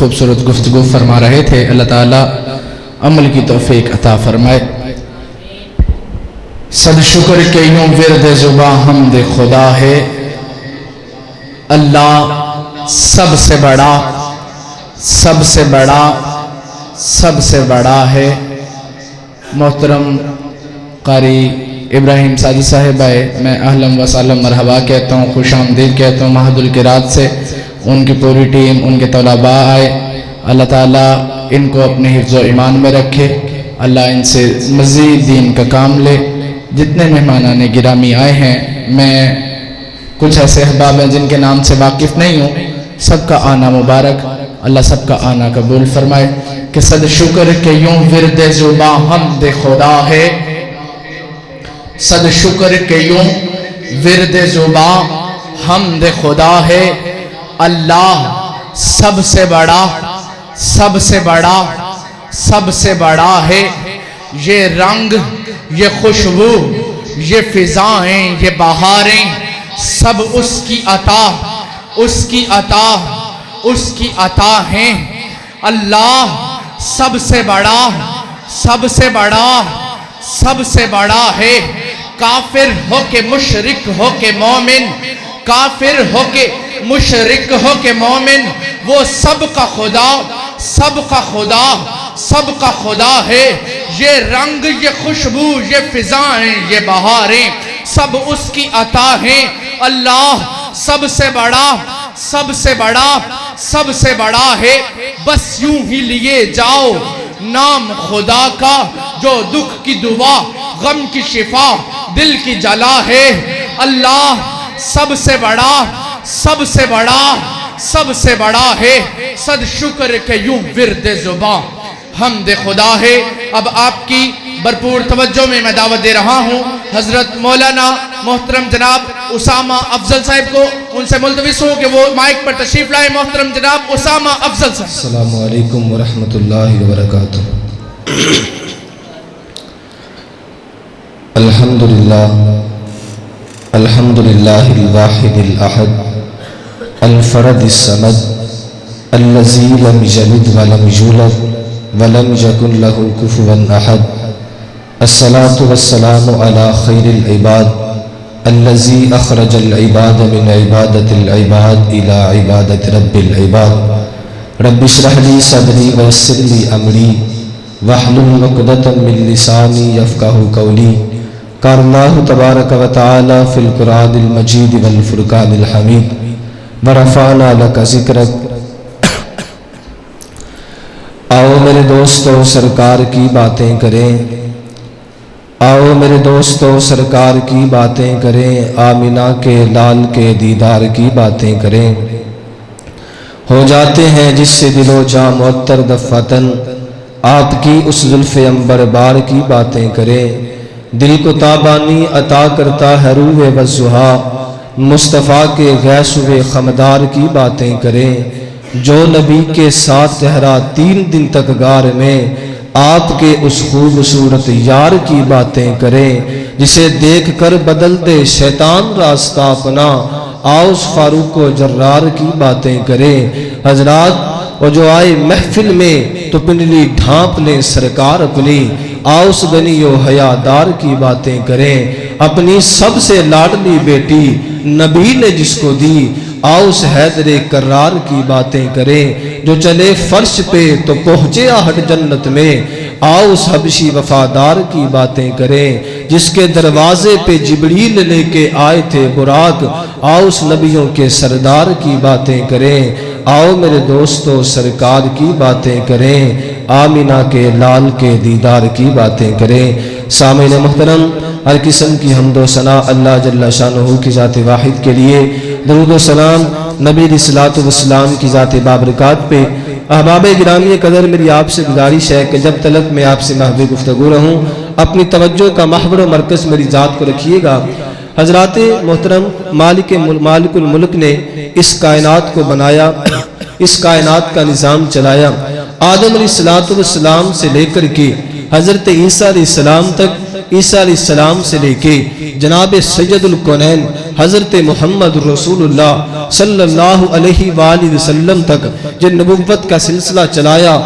خوبصورت گفتگو فرما رہے تھے، اللہ تعالیٰ عمل کی توفیق عطا فرمائے۔ صد شکر کہ یوں ورد زباں حمد خدا ہے، اللہ سب سے بڑا، سب سے بڑا، سب سے بڑا ہے۔ محترم قاری ابراہیم ساجد صاحب آئے، میں اہلا و سہلا مرحبا کہتا ہوں، خوش آمدید کہتا ہوں مہد القرات سے۔ ان کی پوری ٹیم، ان کے طلباء آئے، اللہ تعالیٰ ان کو اپنے حفظ و ایمان میں رکھے، اللہ ان سے مزید دین کا کام لے۔ جتنے مہمانان گرامی آئے ہیں، میں کچھ ایسے احباب ہیں جن کے نام سے واقف نہیں ہوں، سب کا آنا مبارک، اللہ سب کا آنا قبول فرمائے۔ کہ صد شکر کہ یوں ورد زباں حمد خدا ہے، صد شکر کہ یوں ورد زباں حمد خدا ہے، اللہ سب سے بڑا، سب سے بڑا، سب سے بڑا ہے۔ یہ رنگ، یہ خوشبو، یہ فضائیں، یہ بہاریں، سب اس کی عطا، اس کی عطا، اس کی عطا ہیں۔ اللہ سب سے بڑا، سب سے بڑا، سب سے بڑا ہے۔ کافر ہو کہ مشرک ہو کہ مومن، کافر ہو کہ مشرک ہو کہ مومن، وہ سب کا خدا، سب کا خدا، سب کا خدا ہے۔ یہ رنگ، یہ خوشبو، یہ فضائیں، یہ بہاریں، سب اس کی عطا ہیں۔ اللہ سب سے بڑا، سب سے بڑا، سب سے بڑا ہے۔ بس یوں ہی لیے جاؤ نام خدا کا، جو دکھ کی دوا، غم کی شفا، دل کی جلا ہے۔ اللہ سب سے بڑا، سب سے بڑا، سب سے بڑا ہے۔ صد شکر کہ یوں ورد زباں حمد خدا ہے۔ اب آپ کی بھرپور توجہ میں میں دعوت دے رہا ہوں حضرت مولانا محترم جناب اسامہ افضل صاحب کو، ان سے ملتمس ہوں کہ وہ مائک پر تشریف لائے۔ محترم جناب اسامہ افضل صاحب۔ السلام علیکم ورحمۃ اللہ وبرکاتہ۔ الحمدللہ، الحمدللہ الواحد الاحد الفرد الصمد الذی لم یلد ولم یولد ولم یکن له کفوا احد۔ الصلاة والسلام علی خیر العباد الذی اخرج العباد من عبادة العباد الى عبادة رب العباد۔ رب اشرح لی صدری ویسر لی امری واحلل عقدۃ من لسانی یفقهوا قولی۔ قال اللہ تبارک و تعالی فی القرآن المجید والفرقان الحمید ورفعنا لک ذکرک۔ آؤ میرے دوستو سرکار کی باتیں کریں، آؤ میرے دوستو سرکار کی باتیں کریں، آمینہ کے لال کے دیدار کی باتیں کریں۔ ہو جاتے ہیں جس سے دل و جاں معطر دفعتاً، آپ کی اس زلف عنبر بار کی باتیں کریں۔ دل کو تابانی عطا کرتا ہے روح وضحا، مصطفیٰ کے غیث و خمدار کی باتیں کریں۔ جو نبی کے ساتھ ٹھہرا 3 دن تک غار میں، آپ کے اس خوبصورت یار کی باتیں کریں۔ جسے دیکھ کر بدل دے شیطان راستہ اپنا، آؤ اس فاروق و جرار کی باتیں کریں۔ حضرات وہ جو آئے محفل میں تو پنڈلی ڈھانپ لیں سرکار اپنی، آؤ اس غنی و حیادار کی باتیں کریں۔ اپنی سب سے لاڈلی بیٹی نبی نے جس کو دی، آؤ اس حیدر کرار کی باتیں کریں۔ جو چلے فرش پہ تو پہنچے آہٹ جنت میں، آؤ اس حبشی وفادار کی باتیں کریں۔ جس کے دروازے پہ جبریل لے کے آئے تھے براق، آؤ اس نبیوں کے سردار کی باتیں کریں۔ آؤ میرے دوستو سرکار کی باتیں کریں، آمینہ کے لال کے دیدار کی باتیں کریں۔ سامعین محترم، ہر قسم کی حمد و ثنا اللہ جل شانہ کی ذات واحد کے لیے، درود و سلام نبی علیہ الصلوۃ والسلام کی ذات بابرکات پہ۔ احباب گرامی قدر، میری آپ سے گزارش ہے کہ جب تلک میں آپ سے محو گفتگو رہوں، اپنی توجہ کا محور و مرکز میری ذات کو رکھیے گا۔ حضرات محترم، مالک الملک نے اس کائنات کو بنایا، اس کائنات کا نظام چلایا۔ آدم علیہ السلام سے لے کر کے حضرت عیسیٰ علیہ السلام تک عیسیٰ علیہ السلام سے لے کے جناب سید الکونین حضرت محمد رسول اللہ صلی اللہ علیہ وآلہ وسلم تک جو نبوت کا سلسلہ چلایا،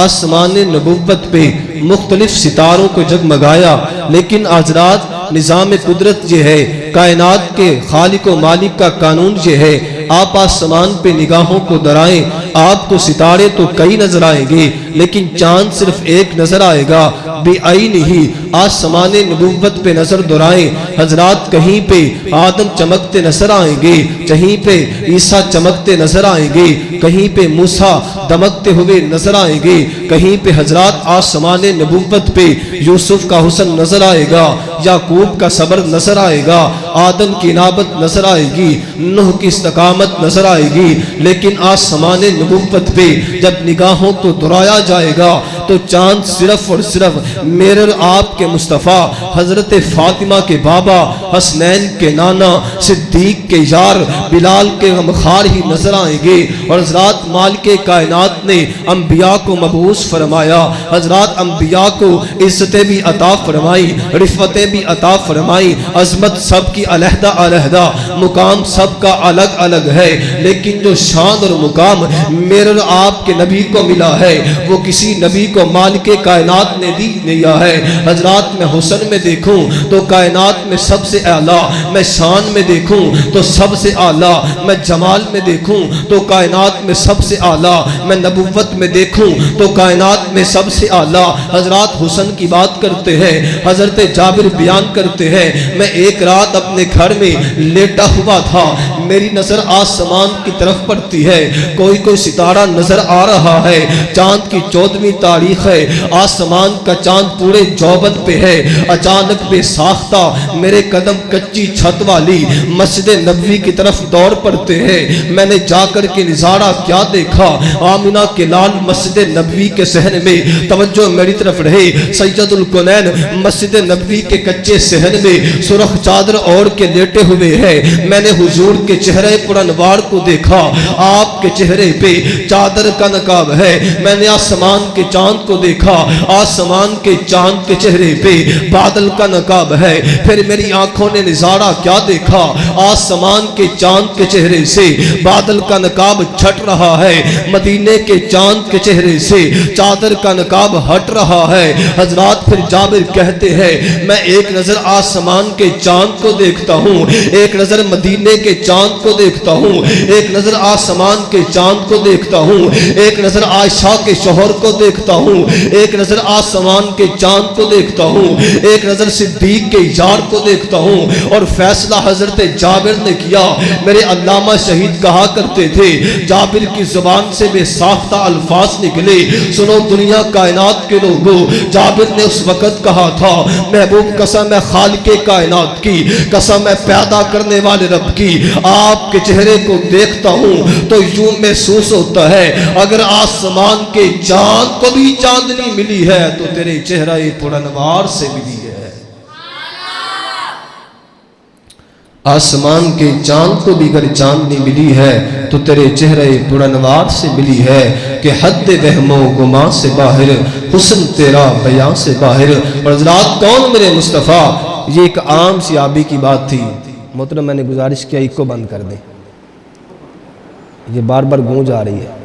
آسمان نبوت پہ مختلف ستاروں کو جگمگایا، لیکن حضرات نظام قدرت یہ ہے، کائنات کے خالق و مالک کا قانون یہ ہے، آپ آسمان پہ نگاہوں کو درائیں، آپ کو ستارے تو کئی نظر آئیں گے لیکن چاند صرف ایک نظر آئے گا، بے عین ہی آسمان نبوت پہ نظر درائیں، حضرات کہیں پہ آدم چمکتے نظر آئیں گے، کہیں پہ عیسیٰ چمکتے نظر آئیں گے، کہیں پہ موسیٰ دمکتے ہوئے نظر آئیں گے، کہیں پہ حضرات آسمان نبوت پہ یوسف کا حسن نظر آئے گا، یعقوب کا صبر نظر آئے گا، آدم کی انابت نظر آئے گی، نوح کی استقامت نظر آئے گی، لیکن آسمان نبوت پہ جب نگاہوں کو درایا جائے گا تو چاند صرف اور صرف میرے اور آپ کے مصطفیٰ حضرت فاطمہ کے بابا، حسنین کے نانا، صدیق کے یار بلال کے غمخوار ہی نظر آئیں گے۔ اور حضرات مالک کائنات نے انبیاء کو مبعوث فرمایا، حضرات انبیاء کو عزتیں بھی عطا فرمائی، رفعتیں بھی عطا فرمائی، عظمت سب کی علیحدہ علیحدہ، مقام سب کا الگ الگ ہے، لیکن جو شان اور مقام میرے اور آپ کے نبی کو ملا ہے وہ کسی نبی کو مالک کائنات نے دی دیا ہے۔ حضرات میں حسن میں دیکھوں تو کائنات میں سب سے اعلیٰ، میں شان میں دیکھوں تو سب سے اعلیٰ، میں جمال میں دیکھوں تو کائنات میں سب سے اعلیٰ، میں نبوت میں دیکھوں تو کائنات میں سب سے اعلیٰ۔ حضرات حسن کی بات کرتے ہیں، حضرت جابر بیان کرتے ہیں، میں ایک رات اپنے گھر میں لیٹا ہوا تھا، میری نظر آسمان کی طرف پڑتی ہے، کوئی ستارہ نظر آ رہا ہے، چاند کی 14ویں تاریخ ہے، آسمان کا چاند پورے جوبن پہ ہے، اچانک بے ساختہ میرے قدم کچی چھت والی مسجد نبوی کی طرف دوڑ پڑتے ہیں۔ میں نے جا کر کے نظارہ کیا دیکھا، آمینہ کے لال مسجد نبوی کے صحن میں، توجہ میری طرف رہے، سید الکونین مسجد نبوی کے کچے صحن میں سرخ چادر اوڑھ کے لیٹے ہوئے ہیں۔ میں نے حضور کے چہرے پر انوار کو دیکھا، آپ کے چہرے پہ چادر کا نقاب ہے۔ میں نے آسمان کے چاند کو دیکھا، آسمان کے چاند کے چہرے پہ بادل کا نقاب ہے۔ پھر میری آنکھوں نے نظارہ کیا دیکھا، آسمان کے چاند کے چہرے سے بادل کا نقاب چھٹ رہا ہے، مدینے کے چاند کے چہرے سے چادر کا نقاب ہٹ رہا ہے۔ حضرات پھر جابر کہتے ہیں، میں ایک نظر آسمان کے چاند کو دیکھتا ہوں، ایک نظر مدینے کے چاند کو دیکھتا ہوں، ایک نظر آسمان کے چاند کو دیکھتا ہوں، ایک نظر عائشہ کے شوہر کو دیکھتا ہوں، ایک نظر آسمان کے چاند کو دیکھتا ہوں، ایک نظر صدیق کے یار کو دیکھتا ہوں۔ اور فیصلہ حضرت جابر نے کیا۔ میرے علامہ شہید کہا کرتے تھے، جابر کی زبان سے بے ساختہ الفاظ نکلے، سنو دنیا کائنات کے لوگوں، جابر نے اس وقت کہا تھا، محبوب قسم ہے خالق کائنات کی، قسم ہے پیدا کرنے والے رب کی، آپ کے چہرے کو دیکھتا ہوں تو یوں محسوس ہوتا ہے اگر آسمان کے چاند کو بھی چاندنی ملی ہے تو تیرے چہرہ پرانوار سے ملی ہے۔ آسمان کے چاند کو بھی اگر چاندنی ملی ہے تو تیرے چہرہ پرانوار سے ملی ہے، کہ حد وہم و گمان سے باہر، حسن تیرا بیان سے باہر۔ اور حضرات کون میرے مصطفیٰ؟ یہ ایک عام صحابی کی بات تھی، محترم میں نے گزارش کیا ایک کو بند کر دیں، یہ بار بار گونج آ رہی ہے۔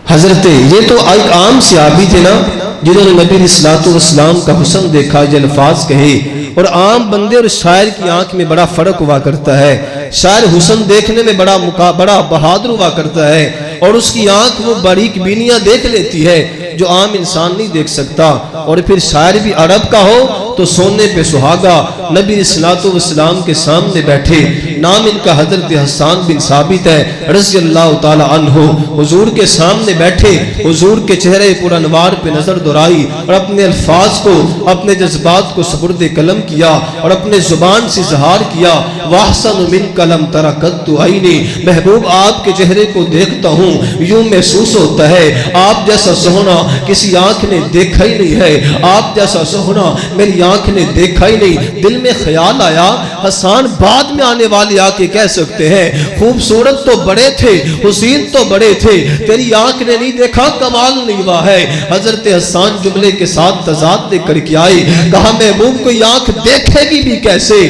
حضرت یہ تو ایک عام صحابی تھے نا جنہوں نے نبی علیہ الصلوۃ والسلام کا حسن دیکھا، یہ الفاظ کہے۔ اور عام بندے اور شاعر کی آنکھ میں بڑا فرق ہوا کرتا ہے، شاعر حسن دیکھنے میں بڑا بہادر ہوا کرتا ہے اور اس کی آنکھ وہ باریک بینیاں دیکھ لیتی ہے جو عام انسان نہیں دیکھ سکتا۔ اور پھر شاعر بھی عرب کا ہو تو سونے پہ سہاگا، نبی علیہ الصلوۃ والسلام کے سامنے بیٹھے، نام ان کا حضرت حسان بن ثابت ہے رضی اللہ تعالی عنہ، حضور کے سامنے بیٹھے، حضور کے چہرے پر انوار پہ نظر دورائی اور اپنے الفاظ کو، اپنے جذبات کو سپرد قلم کیا اور اپنے زبان سے اظہار کیا، واحسن من قلم ترکت عینی، محبوب آپ کے چہرے کو دیکھتا ہوں یوں محسوس ہوتا ہے آپ جیسا سونا کسی آنکھ نے دیکھا ہی نہیں ہے، آپ جیسا سونا میری آنکھ نے دیکھا ہی نہیں۔ دل میں خیال آیا حسان بعد میں آنے والے والے آ کے کہہ سکتے ہیں خوبصورت تو بڑے تھے, حسین تو بڑے تھے, تیری آنکھ نے نہیں دیکھا کمال نہیں ہوا ہے. حضرت حسان جملے کے ساتھ تضاد دے کر کے آئے, کہا محبوب کوئی آنکھ دیکھے گی بھی کیسے.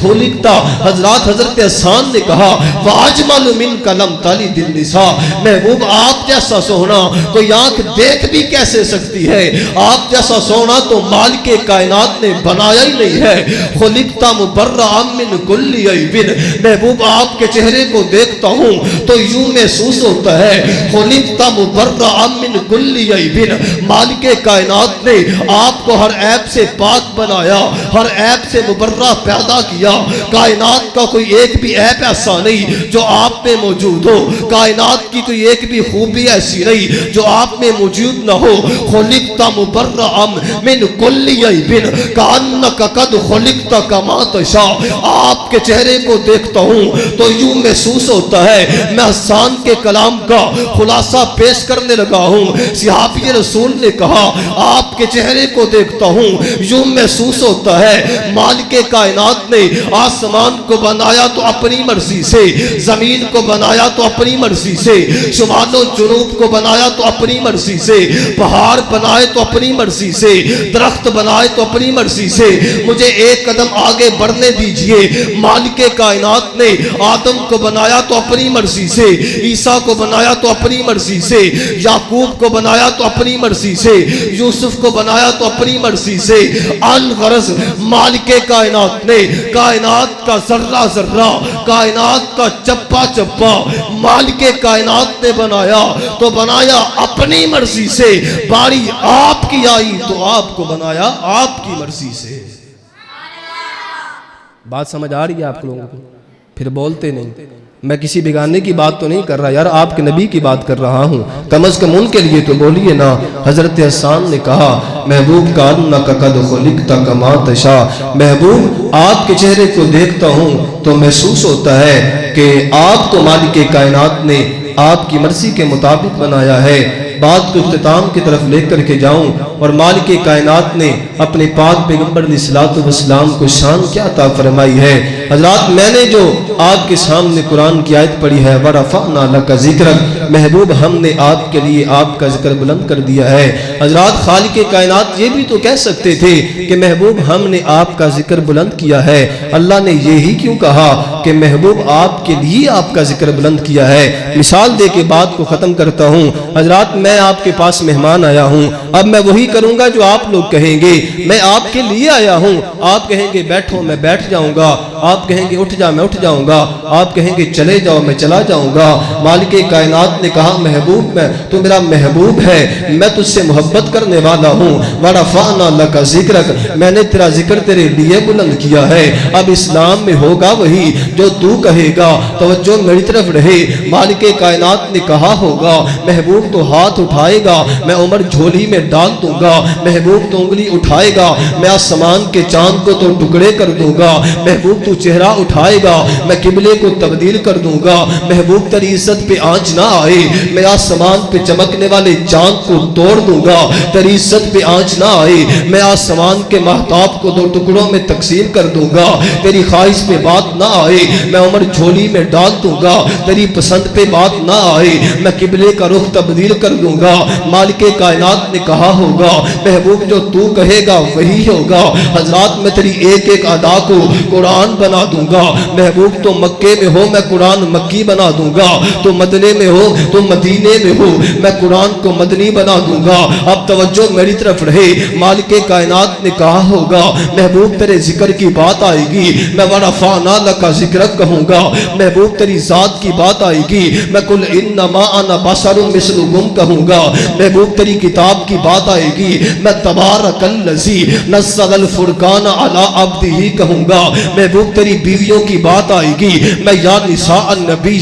خلقتا حضرت حسان نے کہا واجمل من کلم تالی دل نساء, محبوب آپ جیسا سونا کوئی آنکھ دیکھ بھی کیسے سکتی ہے, آپ جیسا سونا تو مالک کائنات نے بنایا ہی نہیں ہے. خلقتا مبرأ من کل عیب, محبوب آپ کے چہرے کو دیکھتا ہوں تو یوں محسوس ہوتا ہے خلقتا مبرأ من کل عیب, مالک کائنات نے آپ کو ہر عیب سے پاک بنایا, ہر عیب سے مبرأ پیدا کیا. کائنات کا کوئی ایک بھی عیب ایسا نہیں جو آپ میں موجود ہو, کائنات کی کوئی ایک بھی خوبی ایسی نہیں جو آپ میں موجود نہ ہو. خلقتا مبرأ من کل عیب کأنک قد خلقت کما تشاء, آپ کے چہرے کو دیکھتا ہوں تو یوں محسوس ہوتا ہے میں حسان کے کلام کا خلاصہ پیش کرنے لگا ہوں. صحابی رسول نے کہا آپ کے چہرے کو دیکھتا ہوں یوں محسوس ہوتا ہے مالک کائنات نے آسمان کو بنایا تو اپنی مرضی سے, زمین کو بنایا تو اپنی مرضی سے, شمال و جنوب کو بنایا تو اپنی مرضی سے, پہاڑ بنائے تو اپنی مرضی سے, درخت بنائے تو اپنی مرضی سے. مجھے ایک قدم آگے بڑھنے دیجئے. مالک کائنات نے آدم کو بنایا تو اپنی مرضی سے, عیسیٰ کو بنایا تو اپنی مرضی سے, یعقوب کو بنایا تو اپنی مرضی سے, یوسف کو بنایا تو اپنی مرضی سے. الغرض مالک کائنات نے کائنات کا ذرہ ذرہ, کائنات کا چپا چپا مالک کائنات نے بنایا تو بنایا اپنی مرضی سے. باری آپ کی آئی تو آپ کو بنایا آپ کی مرضی سے. بات سمجھ آ رہی ہے آپ لوگوں کو؟ پھر بولتے نہیں. میں کسی بیگانے کی بات تو نہیں کر رہا یار, آپ کے نبی کی بات کر رہا ہوں. کم از کم ان کے لیے تو بولیے نا. حضرت حسان نے کہا محبوب کأنک قد خلقت کما تشاء, محبوب آپ کے چہرے کو دیکھتا ہوں تو محسوس ہوتا ہے کہ آپ کو مالک کائنات نے آپ کی مرضی کے مطابق بنایا ہے. بات کو اختتام کی طرف لے کر کے جاؤں, اور مالک کائنات نے اپنے پاک پیغمبر علیہ الصلوۃ والسلام کو شان کیا عطا فرمائی ہے. حضرات میں نے جو آپ کے سامنے قرآن کی آیت پڑھی ہے وَرَفَعْنَا لَكَ ذِكْرَكَ, محبوب ہم نے آپ کے لیے آپ کا ذکر بلند کر دیا ہے. حضرات خالق کائنات یہ بھی تو کہہ سکتے تھے کہ محبوب ہم نے آپ کا ذکر بلند کیا ہے. اللہ نے یہی کیوں کہا کہ محبوب آپ کے لیے آپ کا ذکر بلند کیا ہے. مثال دے کے بات کو ختم کرتا ہوں. حضرات میں آپ کے پاس مہمان آیا ہوں, اب میں وہی کروں گا جو آپ لوگ کہیں گے. میں آپ کے لیے آیا ہوں, آپ کہیں گے بیٹھو میں بیٹھ جاؤں گا, آپ کہیں گے اٹھ جا میں اٹھ جاؤں گا, آپ کہیں گے چلے جاؤ میں چلا جاؤں گا. مالک کائنات نے کہا محبوب میں تو میرا محبوب ہے, میں تجھ سے محبت کرنے والا ہوں. وَرَفَعْنَا لَكَ ذِكْرَكَ, میں نے تیرا ذکر تیرے لیے بلند کیا ہے. اب اسلام میں ہوگا وہی جو تو کہے گا. توجہ میری طرف رہے. مالک کائنات نے کہا ہوگا محبوب تو ہاتھ اٹھائے گا میں عمر جھولی میں ڈال دوں گا, محبوب تو انگلی اٹھائے گا میں آسمان کے چاند کو تو ٹکڑے کر دوں گا, محبوب تو چہرہ اٹھائے گا میں قبلے کو تبدیل کر دوں گا. محبوب تیری عزت پہ آنچ نہ آئے, میں آسمان پہ چمکنے والے چاند کو توڑ دوں گا. تیری عزت پہ آنچ نہ آئے, میں آسمان کے مہتاب کو دو ٹکڑوں میں تقسیم کر دوں گا. تیری خواہش پہ بات نہ آئے, میں عمر جھولی میں ڈال دوں گا. تیری پسند پہ بات نہ آئے, میں قبلے کا رخ تبدیل کر دوں گا. مالک کائنات نے کہا ہوگا محبوب جو تو کہے گا وہی ہوگا. حضرات میں تیری ایک ایک ادا کو قرآن بنا دوں گا. محبوب تو مکے میں ہو میں قرآن مکی بنا دوں گا, تو مدنے میں ہو تو مدینے میں ہو میں قرآن کو مدنی بنا دوں گا. اب توجہ میری طرف رہے. مالک کائنات نے کہا ہوگا محبوب تیرے ذکر کی بات آئے گی میں وَرَفَعْنَا لَكَ ذِكْرَكَ کہوں گا. محبوب تیری ذات کی بات آئے گی میں قُلْ إِنَّمَا أَنَا بَشَرٌ مِثْلُكُمْ کہوں گا. محبوب تیری کتاب کی بات آئے گی میں تبارک الذی نزل الفرقان علی عبدہ کہوں گا. محبوب تیری بیویوں کی بات آئے گی میں یا نساء النبی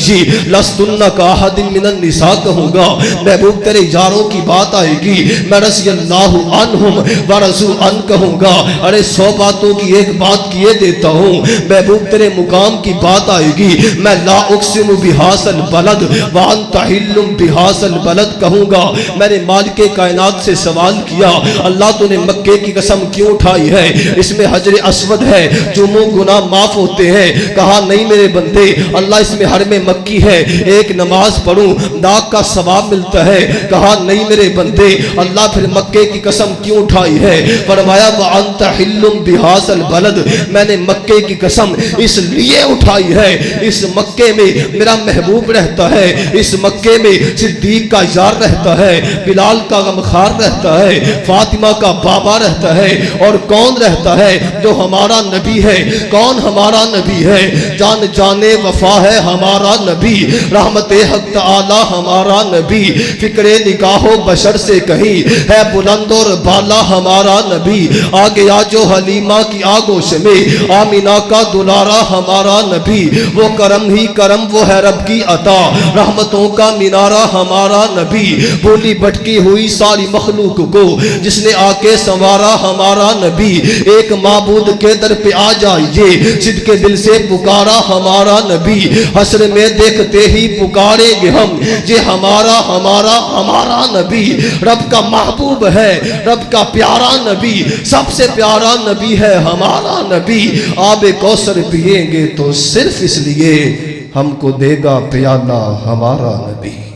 لستن کاحد من النساء کہوں گا. محبوب تیرے یاروں کی بات آئے گی میں رضی اللہ عنہم ورضوا عنہ کہوں گا. ارے 100 باتوں کی ایک بات کیے دیتا ہوں. محبوب تیرے مقام کی بات آئے گی میں لا اقسم بہذا البلد وانت حل بہذا البلد کہوں گا. میں نے مالک کائنات سے سوال کیا اللہ تو نے مکے کی قسم کیوں اٹھائی ہے, اس میں حجر اسود ہے جو منہ گناہ معاف معاف ہوتے ہیں. کہا نہیں میرے بندے, اللہ اس میں حرم مکی ہے, ایک نماز پڑھوں لاکھ کا ثواب ملتا ہے. کہا نہیں میرے بندے, اللہ پھر مکے کی قسم کیوں اٹھائی ہے؟ فرمایا وَأَنْتَ حِلٌّ بِهَذَا الْبَلَدِ, میں نے مکے کی قسم اس لیے اٹھائی ہے, اس مکے میں میرا محبوب رہتا ہے, اس مکے میں صدیق کا یار رہتا ہے, بلال کا غمخوار رہتا ہے, فاطمہ کا بابا رہتا ہے, اور کون رہتا ہے؟ جو ہمارا نبی ہے. کون ہمارا نبی ہے؟ جان جانے وفا ہے ہمارا نبی, رحمت حق تعالی ہمارا نبی, فکر نگاہ و بشر سے کہیں ہے بلند اور بالا ہمارا نبی. آ گیا جو حلیمہ کی آگوش میں, آمینہ کا دلارا ہمارا نبی. وہ کرم ہی کرم, وہ ہے رب کی عطا, رحمتوں کا مینارہ ہمارا نبی. بولی بھٹکی ہوئی ساری مخلوق کو جس نے آ کے سنوارا ہمارا نبی. ایک معبود کے در پہ آ جائیے, صدق دل سے پکارا ہمارا نبی. حشر میں دیکھتے ہی پکاریں گے ہم, یہ ہمارا ہمارا ہمارا نبی. رب کا محبوب ہے, رب کا پیارا نبی, سب سے پیارا نبی ہے ہمارا نبی. آب کوثر پئیں گے تو صرف اس لیے ہم کو دے گا پیالہ ہمارا نبی.